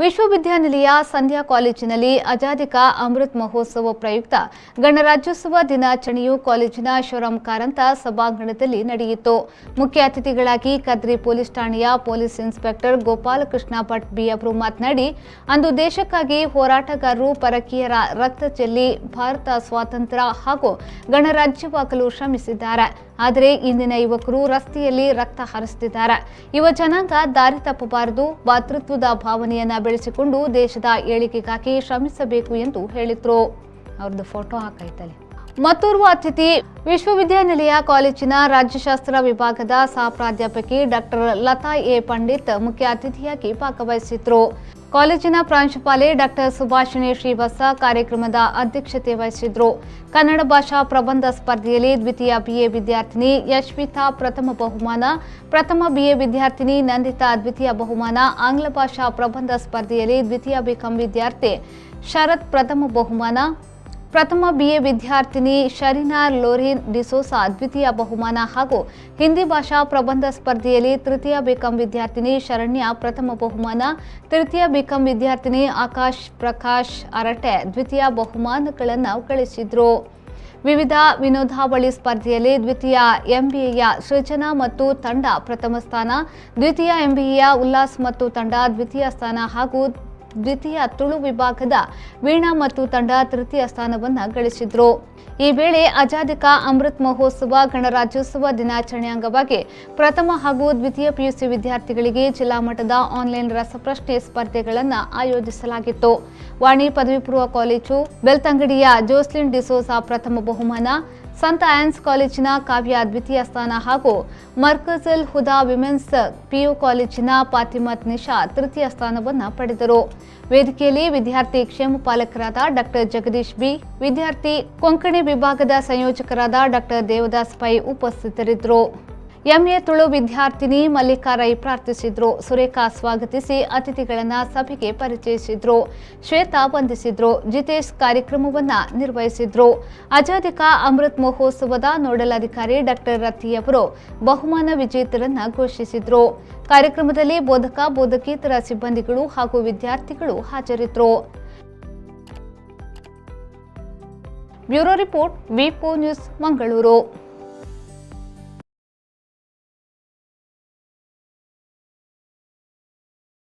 ವಿಶ್ವವಿದ್ಯಾನಿಲಯ ಸಂಧ್ಯಾ ಕಾಲೇಜಿನಲ್ಲಿ ಆಜಾದಿ ಕಾ ಅಮೃತ್ ಮಹೋತ್ಸವ ಪ್ರಯುಕ್ತ ಗಣರಾಜ್ಯೋತ್ಸವ ದಿನಾಚರಣೆಯು ಕಾಲೇಜಿನ ಶಿವರಾಮ್ ಕಾರಂತ ಸಭಾಂಗಣದಲ್ಲಿ ನಡೆಯಿತು. ಮುಖ್ಯ ಅತಿಥಿಗಳಾಗಿ ಕದ್ರಿ ಪೊಲೀಸ್ ಠಾಣೆಯ police inspector Gopalakrishna Bhat B ಅವರು ಮಾತನಾಡಿ, ಅಂದು ದೇಶಕ್ಕಾಗಿ ಹೋರಾಟಗಾರರು ಪರಕೀಯರ ರಕ್ತ ಚೆಲ್ಲಿ ಭಾರತ ಸ್ವಾತಂತ್ರ್ಯ ಹಾಗೂ ಗಣರಾಜ್ಯವಾಗಲು ಶ್ರಮಿಸಿದ್ದಾರೆ. ಆದರೆ ಇಂದಿನ ಯುವಕರು ರಸ್ತೆಯಲ್ಲಿ ರಕ್ತ ಹರಿಸುತ್ತಿದ್ದಾರೆ. ಯುವ ಜನಾಂಗ ದಾರಿ ತಪ್ಪಬಾರದು, ಭಾತೃತ್ವದ ಭಾವನೆಯನ್ನ ಬೆಳೆಸಿಕೊಂಡು ದೇಶದ ಏಳಿಗೆಗಾಗಿ ಶ್ರಮಿಸಬೇಕು ಎಂದು ಹೇಳಿದ್ರು. ಅವ್ರದ್ದು ಫೋಟೋ ಹಾಕೈತಲ್ಲಿ. ಮತ್ತೋರ್ವ ಅತಿಥಿ ವಿಶ್ವವಿದ್ಯಾನಿಲಯ ಕಾಲೇಜಿನ ರಾಜ್ಯಶಾಸ್ತ್ರ ವಿಭಾಗದ ಸಹ ಪ್ರಾಧ್ಯಾಪಕಿ ಡಾಕ್ಟರ್ ಲತಾ ಎ ಪಂಡಿತ್ ಮುಖ್ಯ ಅತಿಥಿಯಾಗಿ ಭಾಗವಹಿಸಿದ್ರು. ಕಾಲೇಜಿನ ಪ್ರಾಂಶುಪಾಲೆ ಡಾಕ್ಟರ್ ಸುಭಾಷಿಣಿ ಶ್ರೀವತ್ಸ ಕಾರ್ಯಕ್ರಮದ ಅಧ್ಯಕ್ಷತೆ ವಹಿಸಿದ್ರು. ಕನ್ನಡ ಭಾಷಾ ಪ್ರಬಂಧ ಸ್ಪರ್ಧೆಯಲ್ಲಿ ದ್ವಿತೀಯ ಬಿಎ ವಿದ್ಯಾರ್ಥಿನಿ ಯಶ್ವಿತಾ ಪ್ರಥಮ ಬಹುಮಾನ, ಪ್ರಥಮ ಬಿಎ ವಿದ್ಯಾರ್ಥಿನಿ ನಂದಿತಾ ದ್ವಿತೀಯ ಬಹುಮಾನ, ಆಂಗ್ಲ ಭಾಷಾ ಪ್ರಬಂಧ ಸ್ಪರ್ಧೆಯಲ್ಲಿ ದ್ವಿತೀಯ ಬಿಕಾಂ ವಿದ್ಯಾರ್ಥಿ ಶರತ್ ಪ್ರಥಮ ಬಹುಮಾನ, ಪ್ರಥಮ ಬಿಎ ವಿದ್ಯಾರ್ಥಿನಿ ಶರೀನಾ ಲೋರಿನ್ ಡಿಸೋಸಾ ದ್ವಿತೀಯ ಬಹುಮಾನ ಹಾಗೂ ಹಿಂದಿ ಭಾಷಾ ಪ್ರಬಂಧ ಸ್ಪರ್ಧೆಯಲ್ಲಿ ತೃತೀಯ ಬಿಕಾಂ ವಿದ್ಯಾರ್ಥಿನಿ ಶರಣ್ಯ ಪ್ರಥಮ ಬಹುಮಾನ, ತೃತೀಯ ಬಿಕಾಂ ವಿದ್ಯಾರ್ಥಿನಿ ಆಕಾಶ್ ಪ್ರಕಾಶ್ ಅರಟೆ ದ್ವಿತೀಯ ಬಹುಮಾನಗಳನ್ನು ಗಳಿಸಿದ್ರು. ವಿವಿಧ ವಿನೋದಾವಳಿ ಸ್ಪರ್ಧೆಯಲ್ಲಿ ದ್ವಿತೀಯ ಎಂಬಿಎಯ ಸೃಜನಾ ಮತ್ತು ತಂಡ ಪ್ರಥಮ ಸ್ಥಾನ, ದ್ವಿತೀಯ ಎಂಬಿಎಯ ಉಲ್ಲಾಸ್ ಮತ್ತು ತಂಡ ದ್ವಿತೀಯ ಸ್ಥಾನ ಹಾಗೂ ದ್ವಿತೀಯ ತುಳು ವಿಭಾಗದ ವೀಣಾ ಮತ್ತು ತಂಡ ತೃತೀಯ ಸ್ಥಾನವನ್ನು ಗಳಿಸಿದ್ರು. ಈ ವೇಳೆ ಆಜಾದಿ ಕಾ ಅಮೃತ್ ಮಹೋತ್ಸವ ಗಣರಾಜ್ಯೋತ್ಸವ ದಿನಾಚರಣೆ ಅಂಗವಾಗಿ ಪ್ರಥಮ ಹಾಗೂ ದ್ವಿತೀಯ ಪಿಯುಸಿ ವಿದ್ಯಾರ್ಥಿಗಳಿಗೆ ಜಿಲ್ಲಾ ಮಟ್ಟದ ಆನ್ಲೈನ್ ರಸಪ್ರಶ್ನೆ ಸ್ಪರ್ಧೆಗಳನ್ನು ಆಯೋಜಿಸಲಾಗಿತ್ತು. ವಾಣಿ ಪದವಿ ಪೂರ್ವ ಕಾಲೇಜು ಬೆಳ್ತಂಗಡಿಯ ಜೋಸ್ಲಿನ್ ಡಿಸೋಸಾ ಪ್ರಥಮ ಬಹುಮಾನ, ಸಂತ ಆನ್ಸ್ ಕಾಲೇಜಿನ ಕಾವ್ಯ ದ್ವಿತೀಯ ಸ್ಥಾನ ಹಾಗೂ ಮರ್ಕಜಲ್ ಹುದಾ ವಿಮೆನ್ಸ್ ಪಿಯು ಕಾಲೇಜಿನ ಫಾತಿಮತ್ ನಿಶಾ ತೃತೀಯ ಸ್ಥಾನವನ್ನು ಪಡೆದರು. ವೇದಿಕೆಯಲ್ಲಿ ವಿದ್ಯಾರ್ಥಿ ಕ್ಷೇಮ ಪಾಲಕರಾದ ಡಾಕ್ಟರ್ ಜಗದೀಶ್ ಬಿ, ವಿದ್ಯಾರ್ಥಿ ಕೊಂಕಣಿ ವಿಭಾಗದ ಸಂಯೋಜಕರಾದ ಡಾಕ್ಟರ್ ದೇವದಾಸ್ ಪೈ ಉಪಸ್ಥಿತರಿದ್ದರು. ಎಂಎ ತುಳು ವಿದ್ಯಾರ್ಥಿನಿ ಮಲ್ಲಿಕಾ ರೈ ಪ್ರಾರ್ಥಿಸಿದ್ರು. ಸುರೇಖಾ ಸ್ವಾಗತಿಸಿ ಅತಿಥಿಗಳನ್ನು ಸಭೆಗೆ ಪರಿಚಯಿಸಿದ್ರು. ಶ್ವೇತಾ ವಂದಿಸಿದ್ರು. ಜಿತೇಶ್ ಕಾರ್ಯಕ್ರಮವನ್ನು ನಿರ್ವಹಿಸಿದ್ರು. ಆಜಾದಿ ಕಾ ಅಮೃತ್ ಮಹೋತ್ಸವದ ನೋಡಲ್ ಅಧಿಕಾರಿ ಡಾಕ್ಟರ್ ರತಿ ಅವರು ಬಹುಮಾನ ವಿಜೇತರನ್ನು ಘೋಷಿಸಿದ್ರು. ಕಾರ್ಯಕ್ರಮದಲ್ಲಿ ಬೋಧಕ ಬೋಧಕೇತರ ಸಿಬ್ಬಂದಿಗಳು ಹಾಗೂ ವಿದ್ಯಾರ್ಥಿಗಳು ಹಾಜರಿದ್ದರು. ಬ್ಯೂರೋ ರಿಪೋರ್ಟ್ ವಿ4 ನ್ಯೂಸ್ ಮಂಗಳೂರು.